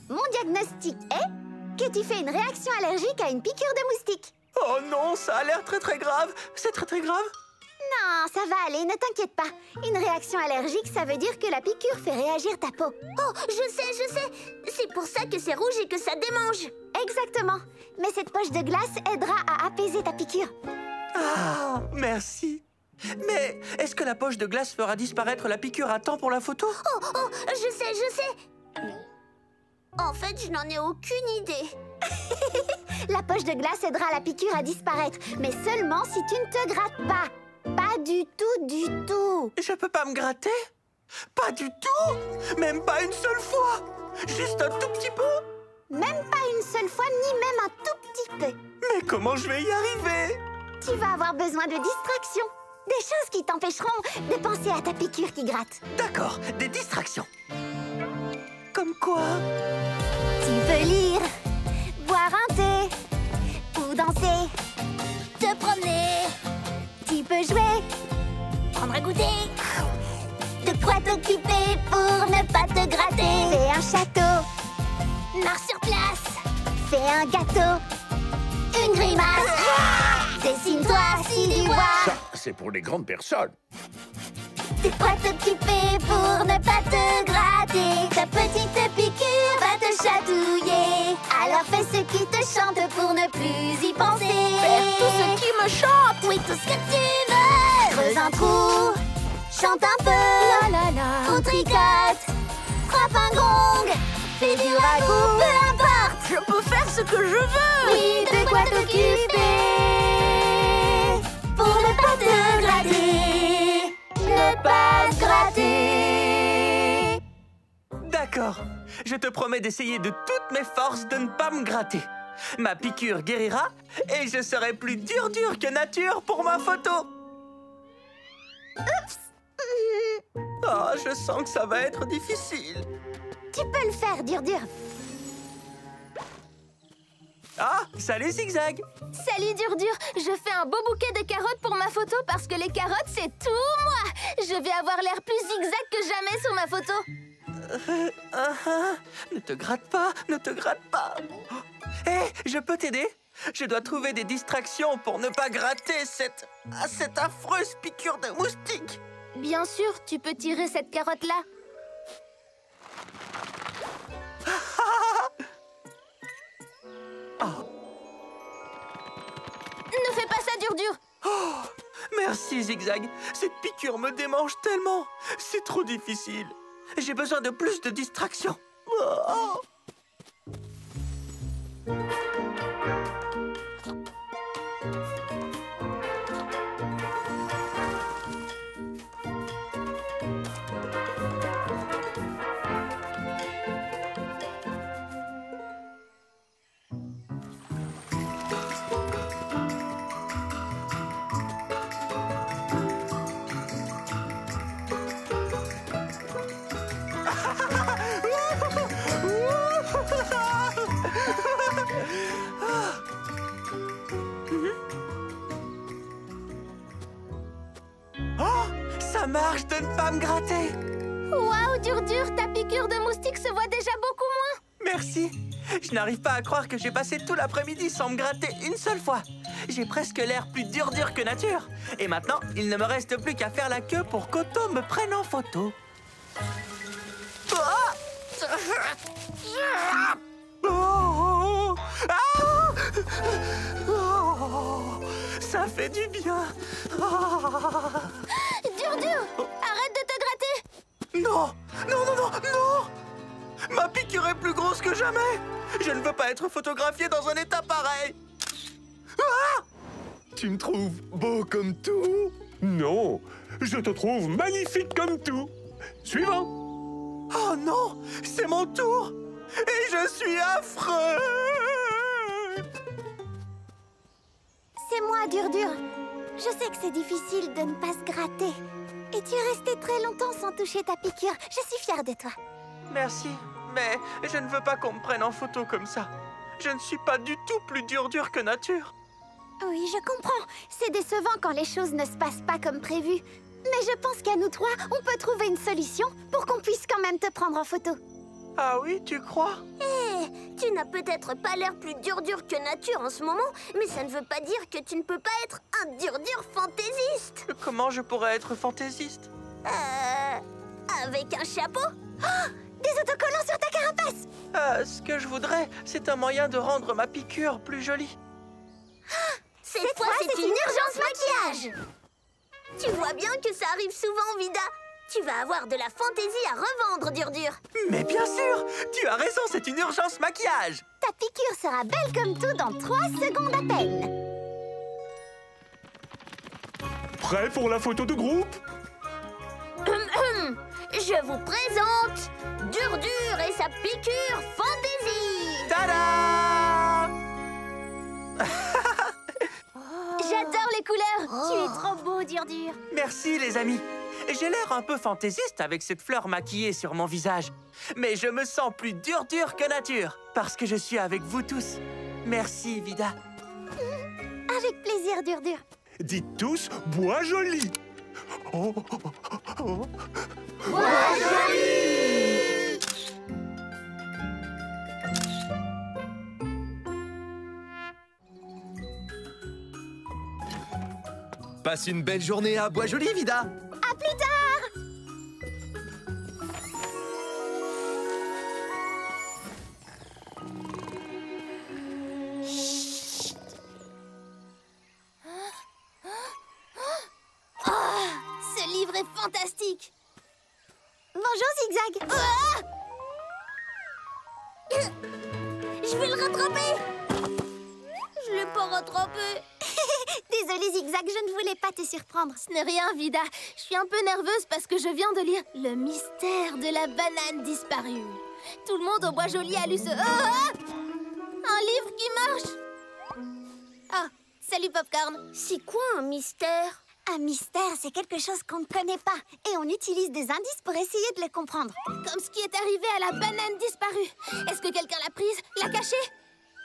mon diagnostic est que tu fais une réaction allergique à une piqûre de moustique. Oh non, ça a l'air très grave. C'est très grave? Non, ça va aller, ne t'inquiète pas. Une réaction allergique, ça veut dire que la piqûre fait réagir ta peau. Oh, je sais. C'est pour ça que c'est rouge et que ça démange. Exactement. Mais cette poche de glace aidera à apaiser ta piqûre. Ah, merci. Mais est-ce que la poche de glace fera disparaître la piqûre à temps pour la photo? Oh, je sais. En fait, je n'en ai aucune idée. La poche de glace aidera la piqûre à disparaître, mais seulement si tu ne te grattes pas. Pas du tout. Je peux pas me gratter? Pas du tout? Même pas une seule fois? Juste un tout petit peu? Même pas une seule fois, ni même un tout petit peu. Mais comment je vais y arriver? Tu vas avoir besoin de distractions. Des choses qui t'empêcheront de penser à ta piqûre qui gratte. D'accord, des distractions. Comme quoi? Tu peux lire, boire un thé, ou danser, te promener. Tu peux jouer, prendre un goûter. De quoi t'occuper pour ne pas te gratter. Fais un château, marche sur place. Fais un gâteau, une grimace. Dessine-toi si tu vois. Ça, c'est pour les grandes personnes. De quoi t'occuper pour ne pas te gratter. Ta petite piqûre va te chatouiller. Alors fais ce qui te chante pour ne plus y penser. Faire tout ce qui me chante. Oui, tout ce que tu veux. Creuse un trou, chante un peu. Ou tricote, frappe un gong, fais du ragoût, peu importe. Je peux faire ce que je veux. Oui, de quoi t'occuper pour ne pas te gratter. Ne pas se gratter. D'accord. Je te promets d'essayer de toutes mes forces de ne pas me gratter. Ma piqûre guérira et je serai plus dur que nature pour ma photo. Oups. Ah, je sens que ça va être difficile. Tu peux le faire, Dur. Ah, salut Zigzag. Salut Dur, je fais un beau bouquet de carottes pour ma photo parce que les carottes, c'est tout moi. Je vais avoir l'air plus zigzag que jamais sur ma photo. Ne te gratte pas, ne te gratte pas. Hé, je peux t'aider? Je dois trouver des distractions pour ne pas gratter cette affreuse piqûre de moustique. Bien sûr, tu peux tirer cette carotte-là. Ne fais pas ça, Dur. Oh, merci, Zigzag. Cette piqûre me démange tellement. C'est trop difficile. J'ai besoin de plus de distractions. Oh. Ça marche de ne pas me gratter. Waouh, Dur, ta piqûre de moustique se voit déjà beaucoup moins. Merci. Je n'arrive pas à croire que j'ai passé tout l'après-midi sans me gratter une seule fois. J'ai presque l'air plus dur que nature. Et maintenant, il ne me reste plus qu'à faire la queue pour qu'Otto me prenne en photo. Oh, ça fait du bien. Dur, arrête de te gratter. Non. Ma piqûre est plus grosse que jamais. Je ne veux pas être photographié dans un état pareil. Tu me trouves beau comme tout? Non, je te trouve magnifique comme tout. Suivant. Oh non, c'est mon tour. Et je suis affreux. C'est moi, Dur. Je sais que c'est difficile de ne pas se gratter. Et tu es resté très longtemps sans toucher ta piqûre. Je suis fière de toi. Merci, mais je ne veux pas qu'on me prenne en photo comme ça. Je ne suis pas du tout plus dur que nature. Oui, je comprends. C'est décevant quand les choses ne se passent pas comme prévu. Mais je pense qu'à nous trois, on peut trouver une solution pour qu'on puisse quand même te prendre en photo. Ah oui, tu crois? Tu n'as peut-être pas l'air plus dur que nature en ce moment, mais ça ne veut pas dire que tu ne peux pas être un dur fantaisiste. Comment je pourrais être fantaisiste? Avec un chapeau? Des autocollants sur ta carapace! Ce que je voudrais, c'est un moyen de rendre ma piqûre plus jolie. Cette fois, c'est une urgence maquillage! Tu vois bien que ça arrive souvent, Vida. Tu vas avoir de la fantaisie à revendre, Dur. Mais bien sûr! Tu as raison, c'est une urgence maquillage! Ta piqûre sera belle comme tout dans 3 secondes à peine. Prêt pour la photo de groupe? Je vous présente Dur et sa piqûre fantaisie. Tada! J'adore les couleurs. Tu es trop beau, Dur. Merci, les amis. J'ai l'air un peu fantaisiste avec cette fleur maquillée sur mon visage. Mais je me sens plus dur que nature, parce que je suis avec vous tous. Merci, Vida. Avec plaisir, Dur. Dites tous « Bois joli ». Bois joli! Passe une belle journée à Bois joli, Vida. À plus tard! Ce livre est fantastique. Bonjour, Zigzag. Je vais le rattraper. Je l'ai pas rattrapé. Désolée, Zigzag, je ne voulais pas te surprendre. Ce n'est rien, Vida. Je suis un peu nerveuse parce que je viens de lire Le mystère de la banane disparue. Tout le monde au Bois Joli a lu ce... un livre qui marche. Ah, salut Popcorn. C'est quoi un mystère? Un mystère, c'est quelque chose qu'on ne connaît pas. Et on utilise des indices pour essayer de le comprendre. Comme ce qui est arrivé à la banane disparue. Est-ce que quelqu'un l'a prise, l'a cachée,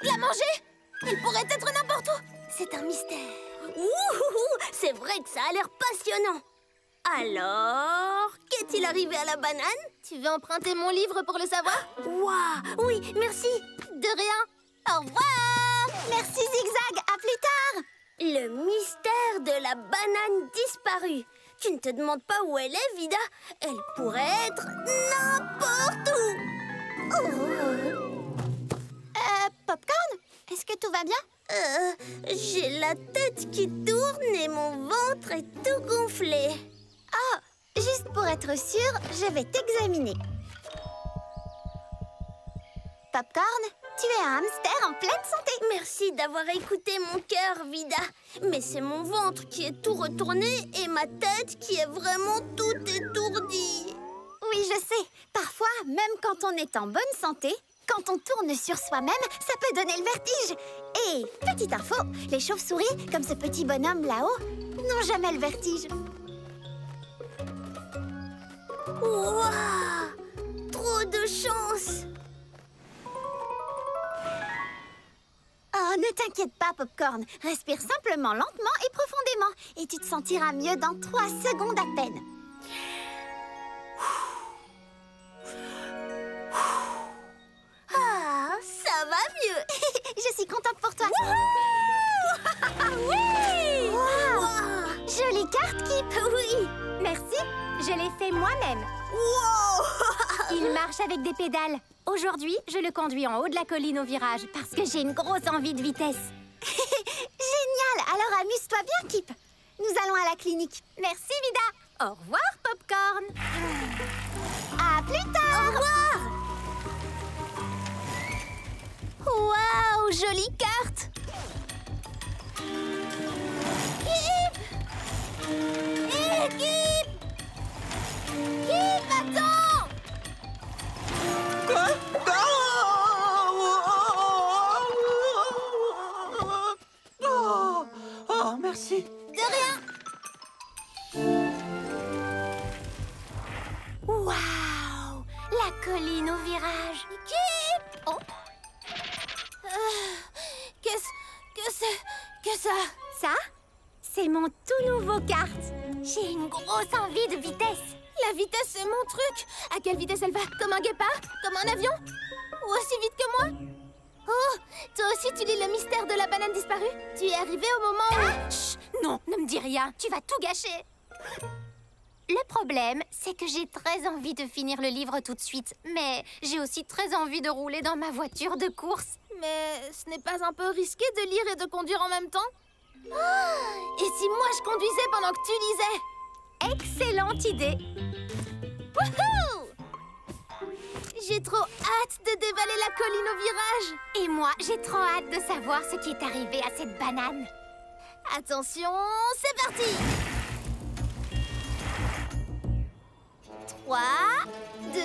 l'a mangée? Elle pourrait être n'importe où. C'est un mystère. Ouh, c'est vrai que ça a l'air passionnant. Alors, qu'est-il arrivé à la banane? Tu veux emprunter mon livre pour le savoir? Waouh, oui, merci. De rien. Au revoir. Merci Zigzag, à plus tard. Le mystère de la banane disparue. Tu ne te demandes pas où elle est, Vida? Elle pourrait être n'importe où. Popcorn, est-ce que tout va bien? J'ai la tête qui tourne et mon ventre est tout gonflé. Oh, juste pour être sûre, je vais t'examiner. Popcorn, tu es un hamster en pleine santé. Merci d'avoir écouté mon cœur, Vida. Mais c'est mon ventre qui est tout retourné et ma tête qui est vraiment toute étourdie. Oui, je sais. Parfois, même quand on est en bonne santé, quand on tourne sur soi-même, ça peut donner le vertige. Et, petite info, les chauves-souris, comme ce petit bonhomme là-haut, n'ont jamais le vertige. Waouh! Trop de chance! Oh, ne t'inquiète pas, Popcorn. Respire simplement lentement et profondément. Et tu te sentiras mieux dans 3 secondes à peine. Ah, ça va mieux. Je suis contente pour toi. Oui! Wow! Jolie carte, Kip. Oui, merci. Je l'ai fait moi-même. Wow! Il marche avec des pédales. Aujourd'hui, je le conduis en haut de la colline au virage parce que j'ai une grosse envie de vitesse. Génial! Alors amuse-toi bien, Kip. Nous allons à la clinique. Merci, Vida. Au revoir, Popcorn. À plus tard. Au revoir. Waouh, jolie carte. Kip! Hé, Kip! Kip, attends! Quoi? Oh, merci. De rien. Waouh! La colline au virage. Kip! Oh. Qu'est-ce que c'est que ça? Ça, c'est mon tout nouveau kart. J'ai une grosse envie de vitesse. La vitesse, c'est mon truc. À quelle vitesse elle va? Comme un guépard? Comme un avion? Ou aussi vite que moi? Oh, toi aussi tu lis le mystère de la banane disparue? Tu es arrivé au moment où... Ah, chut, non, ne me dis rien, tu vas tout gâcher. Le problème, c'est que j'ai très envie de finir le livre tout de suite. Mais j'ai aussi très envie de rouler dans ma voiture de course. Mais ce n'est pas un peu risqué de lire et de conduire en même temps? Et si moi je conduisais pendant que tu lisais? Excellente idée. Wouhou! J'ai trop hâte de dévaler la colline au virage. Et moi, j'ai trop hâte de savoir ce qui est arrivé à cette banane. Attention, c'est parti! 3, 2,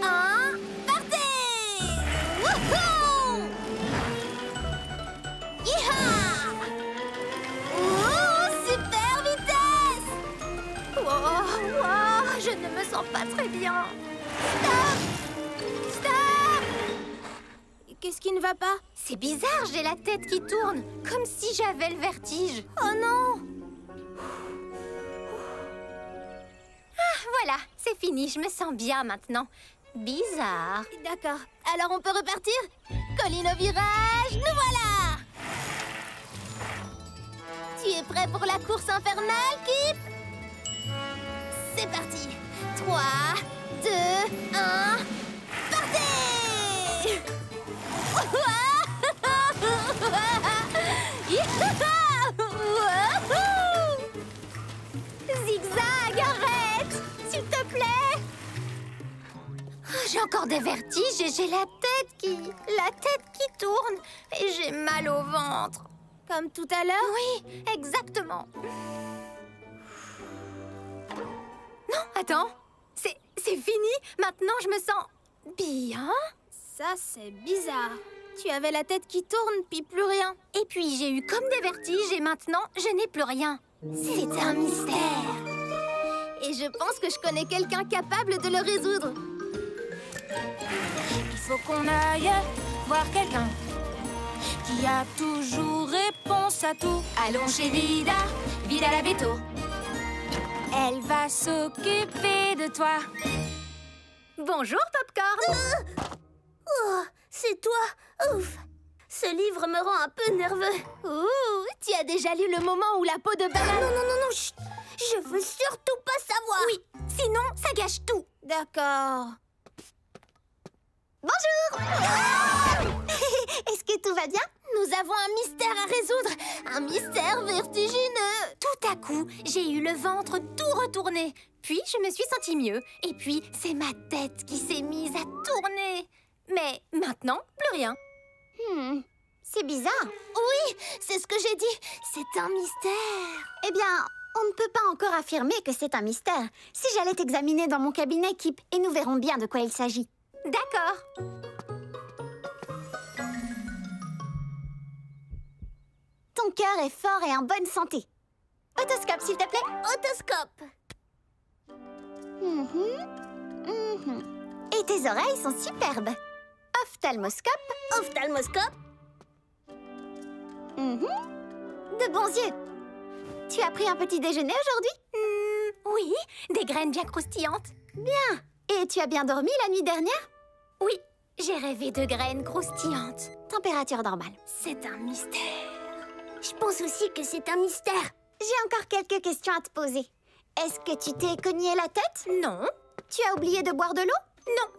1, partez! Wouhou! Yeeha! Oh, super vitesse! Wow, je ne me sens pas très bien. Stop! Stop! Qu'est-ce qui ne va pas? C'est bizarre, j'ai la tête qui tourne, comme si j'avais le vertige. Oh non! Ah, voilà, c'est fini, je me sens bien maintenant. Bizarre. D'accord, alors on peut repartir? Colline au virage, nous voilà! Tu es prêt pour la course infernale, Kip? C'est parti! 3, 2, 1, partez! Zigzag, arrête! S'il te plaît! J'ai encore des vertiges et j'ai la tête qui tourne et j'ai mal au ventre. Comme tout à l'heure? Oui, exactement. Non, attends, c'est fini. Maintenant, je me sens Bien. Ça, c'est bizarre. Tu avais la tête qui tourne, puis plus rien. Et puis j'ai eu comme des vertiges et maintenant, je n'ai plus rien. C'est un mystère. Et je pense que je connais quelqu'un capable de le résoudre. Il faut qu'on aille voir quelqu'un qui a toujours réponse à tout. Allons chez Vida, Vida la Veto. Elle va s'occuper de toi. Bonjour, Popcorn. Oh, c'est toi. Ouf. Ce livre me rend un peu nerveux. Ouh, tu as déjà lu le moment où la peau de banane... Non, chut. Je veux surtout pas savoir. Oui, sinon ça gâche tout. D'accord. Bonjour. Est-ce que tout va bien? Nous avons un mystère à résoudre. Un mystère vertigineux. Tout à coup, j'ai eu le ventre tout retourné. Puis je me suis sentie mieux. Et puis, c'est ma tête qui s'est mise à tourner. Mais maintenant, plus rien. C'est bizarre. Oui, c'est ce que j'ai dit. C'est un mystère. Eh bien, on ne peut pas encore affirmer que c'est un mystère. Si j'allais t'examiner dans mon cabinet, Kip, et nous verrons bien de quoi il s'agit. D'accord. Ton cœur est fort et en bonne santé. Otoscope, s'il te plaît. Otoscope. Et tes oreilles sont superbes. Ophtalmoscope. Ophtalmoscope. De bons yeux. Tu as pris un petit déjeuner aujourd'hui? Oui, des graines bien croustillantes. Bien. Et tu as bien dormi la nuit dernière? Oui, j'ai rêvé de graines croustillantes. Température normale. C'est un mystère. Je pense aussi que c'est un mystère. J'ai encore quelques questions à te poser. Est-ce que tu t'es cogné la tête? Non. Tu as oublié de boire de l'eau? Non.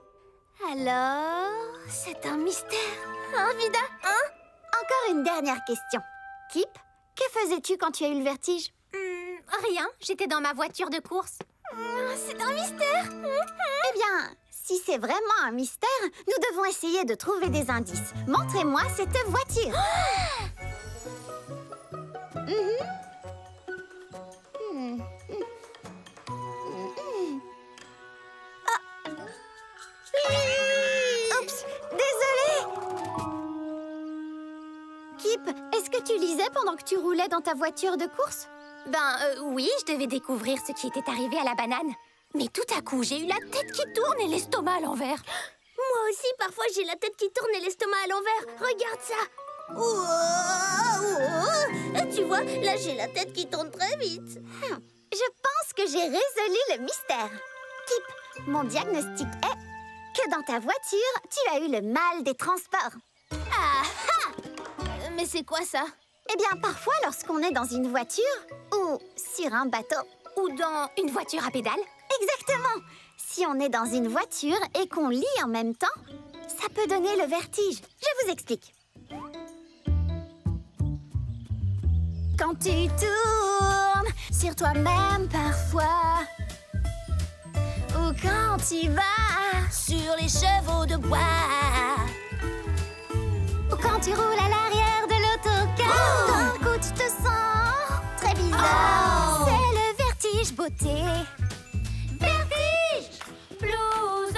Alors, c'est un mystère. Hein, Vida? Hein? Encore une dernière question. Kip, que faisais-tu quand tu as eu le vertige? Rien, j'étais dans ma voiture de course. C'est un mystère. Eh bien, si c'est vraiment un mystère, nous devons essayer de trouver des indices. Montrez-moi cette voiture. Oups, désolée. Kip, est-ce que tu lisais pendant que tu roulais dans ta voiture de course? Oui, je devais découvrir ce qui était arrivé à la banane. Mais tout à coup, j'ai eu la tête qui tourne et l'estomac à l'envers. Moi aussi, parfois, j'ai la tête qui tourne et l'estomac à l'envers. Regarde ça. Tu vois, là, j'ai la tête qui tourne très vite. Je pense que j'ai résolu le mystère. Kip, mon diagnostic est que dans ta voiture, tu as eu le mal des transports. Ah ah! Mais c'est quoi ça? Eh bien, parfois, lorsqu'on est dans une voiture ou sur un bateau ou dans une voiture à pédales. Exactement! Si on est dans une voiture et qu'on lit en même temps, ça peut donner le vertige. Je vous explique. Quand tu tournes sur toi-même parfois, ou quand tu vas sur les chevaux de bois, ou quand tu roules à l'arrière de l'autocar, d'un coup tu te sens très bizarre. C'est le vertige beauté. Vertige, blues,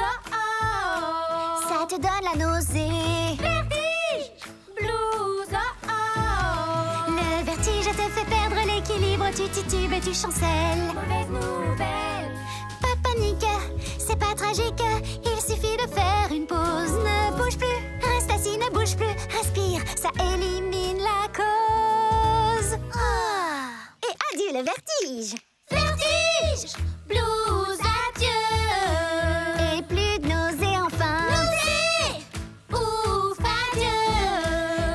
Ça te donne la nausée. Vertige, blues, Le vertige te fait perdre l'équilibre, tu titubes et tu chancelles. Mauvaise nouvelle. Pas de panique, c'est pas tragique, il suffit de faire une pause. Ne bouge plus, reste assis, ne bouge plus, respire, ça élimine la cause. Et adieu le vertige. Vertige, blues, adieu. Et plus de nausée enfin. Nausée, ouf, adieu.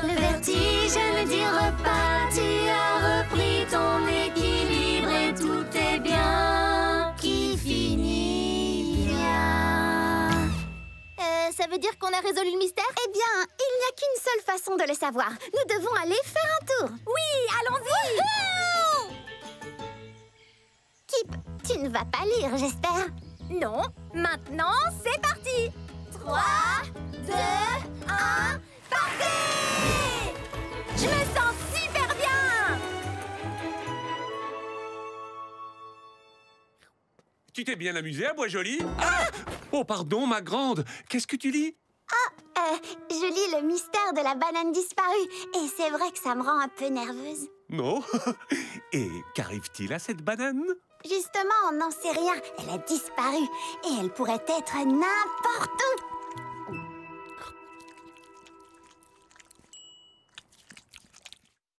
Le vertige ne dure pas, tu as repris ton équilibre et tout est bien qui finit bien. Ça veut dire qu'on a résolu le mystère? Eh bien, il n'y a qu'une seule façon de le savoir. Nous devons aller faire un tour. Oui, allons-y. Kip, tu ne vas pas lire, j'espère. Non, maintenant, c'est parti. 3, 2, 1, partez! Je me sens super bien! tu t'es bien amusée à Bois Joli? Ah! Oh, pardon, ma grande. Qu'est-ce que tu lis? Je lis le mystère de la banane disparue. Et c'est vrai que ça me rend un peu nerveuse. Non. Et qu'arrive-t-il à cette banane? Justement, on n'en sait rien. Elle a disparu. Et elle pourrait être n'importe où.